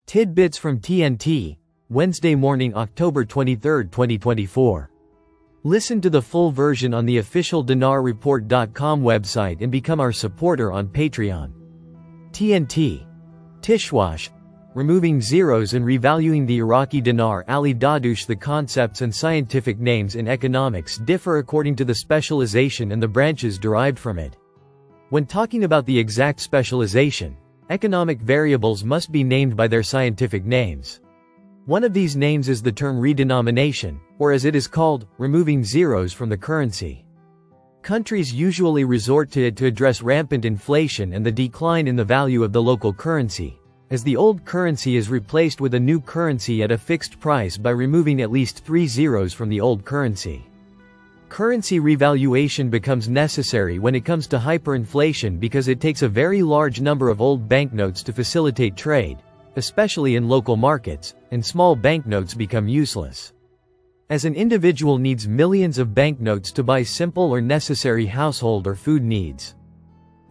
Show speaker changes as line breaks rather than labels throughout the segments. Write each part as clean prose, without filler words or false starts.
Tidbits from TNT, Wednesday morning, October 23, 2024. Listen to the full version on the official dinarreport.com website and become our supporter on Patreon. TNT. Tishwash. Removing zeros and revaluing the Iraqi dinar. Ali Dadush. The concepts and scientific names in economics differ according to the specialization and the branches derived from it. When talking about the exact specialization, economic variables must be named by their scientific names. One of these names is the term redenomination, or as it is called, removing zeros from the currency. Countries usually resort to it to address rampant inflation and the decline in the value of the local currency, as the old currency is replaced with a new currency at a fixed price by removing at least 3 zeros from the old currency. Currency revaluation becomes necessary when it comes to hyperinflation because it takes a very large number of old banknotes to facilitate trade, especially in local markets, and small banknotes become useless. As an individual needs millions of banknotes to buy simple or necessary household or food needs.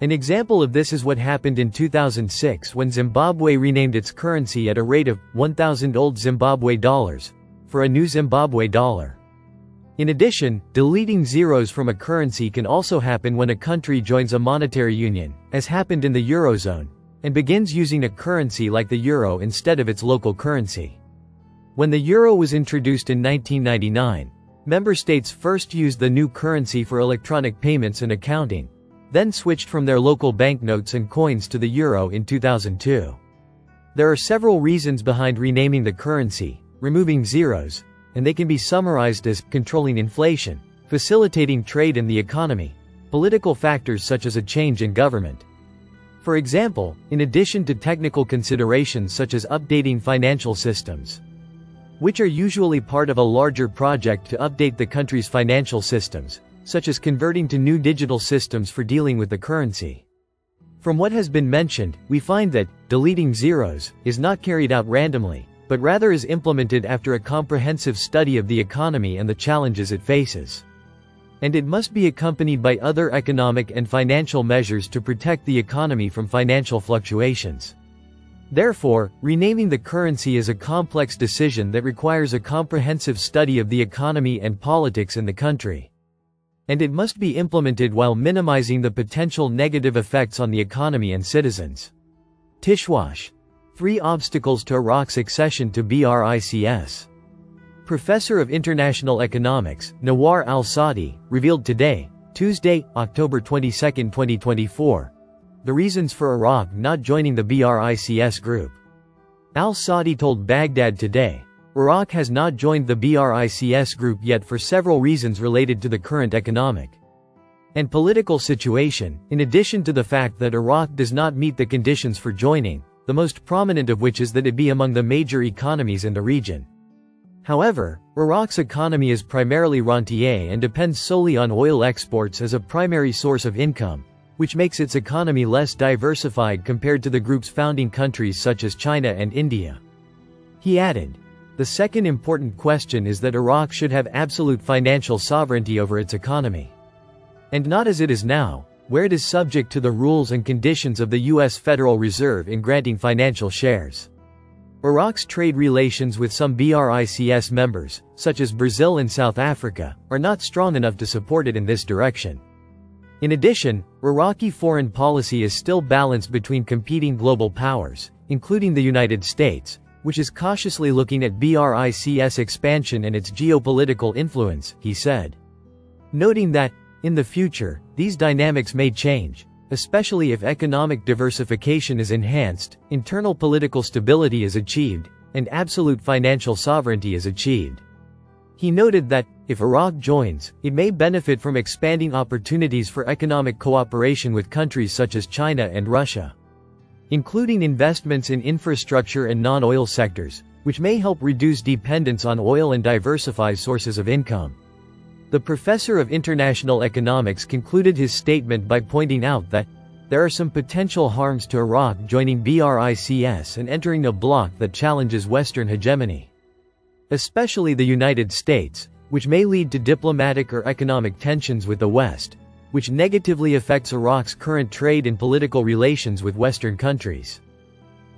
An example of this is what happened in 2006 when Zimbabwe renamed its currency at a rate of 1,000 old Zimbabwe dollars for a new Zimbabwe dollar. In addition, deleting zeros from a currency can also happen when a country joins a monetary union, as happened in the Eurozone, and begins using a currency like the euro instead of its local currency. When the euro was introduced in 1999, member states first used the new currency for electronic payments and accounting, then switched from their local banknotes and coins to the euro in 2002. There are several reasons behind renaming the currency, removing zeros, and they can be summarized as controlling inflation, facilitating trade in the economy, political factors such as a change in government. For example, in addition to technical considerations such as updating financial systems, which are usually part of a larger project to update the country's financial systems, such as converting to new digital systems for dealing with the currency. From what has been mentioned, we find that deleting zeros is not carried out randomly, but rather is implemented after a comprehensive study of the economy and the challenges it faces. And it must be accompanied by other economic and financial measures to protect the economy from financial fluctuations. Therefore, renaming the currency is a complex decision that requires a comprehensive study of the economy and politics in the country. And it must be implemented while minimizing the potential negative effects on the economy and citizens. Tishwash. 3 obstacles to Iraq's accession to BRICS. Professor of International Economics, Nawar al-Saadi, revealed today, Tuesday, October 22, 2024, the reasons for Iraq not joining the BRICS group. Al-Saadi told Baghdad today, Iraq has not joined the BRICS group yet for several reasons related to the current economic and political situation, in addition to the fact that Iraq does not meet the conditions for joining, the most prominent of which is that it be among the major economies in the region. However, Iraq's economy is primarily rentier and depends solely on oil exports as a primary source of income, which makes its economy less diversified compared to the group's founding countries such as China and India. He added, the second important question is that Iraq should have absolute financial sovereignty over its economy. And not as it is now, where it is subject to the rules and conditions of the U.S. Federal Reserve in granting financial shares. Iraq's trade relations with some BRICS members, such as Brazil and South Africa, are not strong enough to support it in this direction. In addition, Iraqi foreign policy is still balanced between competing global powers, including the United States, which is cautiously looking at BRICS expansion and its geopolitical influence, he said. Noting that, in the future, these dynamics may change, especially if economic diversification is enhanced, internal political stability is achieved, and absolute financial sovereignty is achieved. He noted that, if Iraq joins, it may benefit from expanding opportunities for economic cooperation with countries such as China and Russia, including investments in infrastructure and non-oil sectors, which may help reduce dependence on oil and diversify sources of income. The professor of international economics concluded his statement by pointing out that there are some potential harms to Iraq joining BRICS and entering a bloc that challenges Western hegemony, especially the United States, which may lead to diplomatic or economic tensions with the West, which negatively affects Iraq's current trade and political relations with Western countries.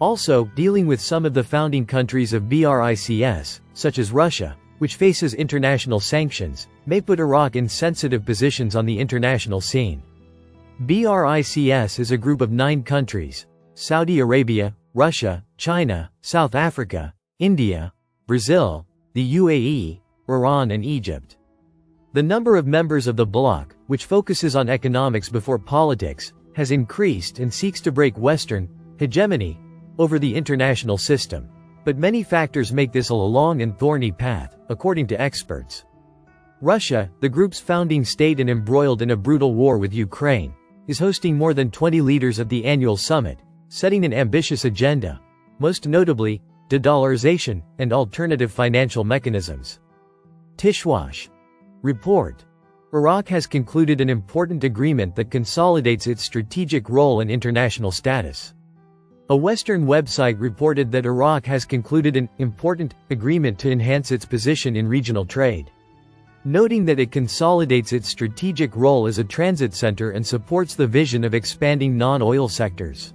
Also, dealing with some of the founding countries of BRICS, such as Russia, which faces international sanctions, may put Iraq in sensitive positions on the international scene. BRICS is a group of 9 countries: Saudi Arabia, Russia, China, South Africa, India, Brazil, the UAE, Iran and Egypt. The number of members of the bloc, which focuses on economics before politics, has increased and seeks to break Western hegemony over the international system. But many factors make this a long and thorny path, according to experts. Russia, the group's founding state and embroiled in a brutal war with Ukraine, is hosting more than 20 leaders at the annual summit, setting an ambitious agenda, most notably, de-dollarization and alternative financial mechanisms. Tishwash report. Iraq has concluded an important agreement that consolidates its strategic role and international status. A Western website reported that Iraq has concluded an important agreement to enhance its position in regional trade, noting that it consolidates its strategic role as a transit center and supports the vision of expanding non-oil sectors.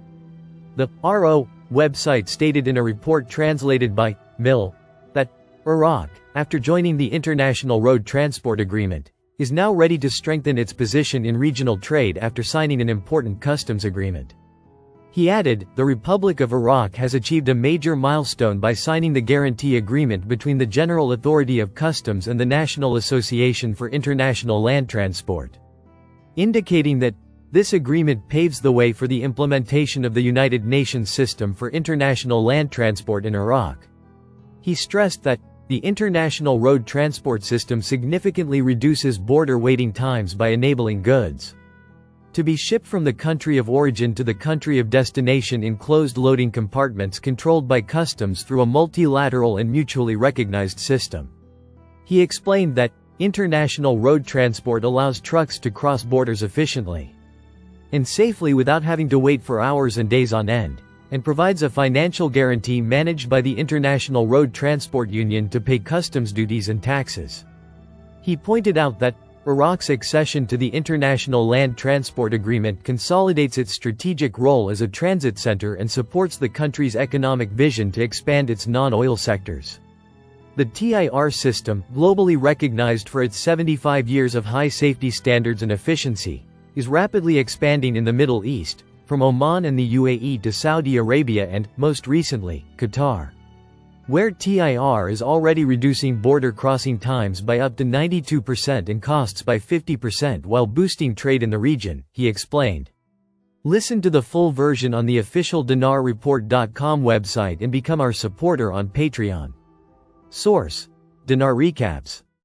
The RO website stated in a report translated by Mill that Iraq, after joining the International Road Transport Agreement, is now ready to strengthen its position in regional trade after signing an important customs agreement. He added, the Republic of Iraq has achieved a major milestone by signing the Guarantee Agreement between the General Authority of Customs and the National Association for International Land Transport, indicating that this agreement paves the way for the implementation of the United Nations system for international land transport in Iraq. He stressed that the international road transport system significantly reduces border waiting times by enabling goods to be shipped from the country of origin to the country of destination in closed loading compartments controlled by customs through a multilateral and mutually recognized system. He explained that international road transport allows trucks to cross borders efficiently and safely without having to wait for hours and days on end, and provides a financial guarantee managed by the International Road Transport Union to pay customs duties and taxes. He pointed out that Iraq's accession to the International Land Transport Agreement consolidates its strategic role as a transit center and supports the country's economic vision to expand its non-oil sectors. The TIR system, globally recognized for its 75 years of high safety standards and efficiency, is rapidly expanding in the Middle East, from Oman and the UAE to Saudi Arabia and, most recently, Qatar, where TIR is already reducing border crossing times by up to 92% and costs by 50% while boosting trade in the region, he explained. Listen to the full version on the official dinarreport.com website and become our supporter on Patreon. Source: Dinar Recaps.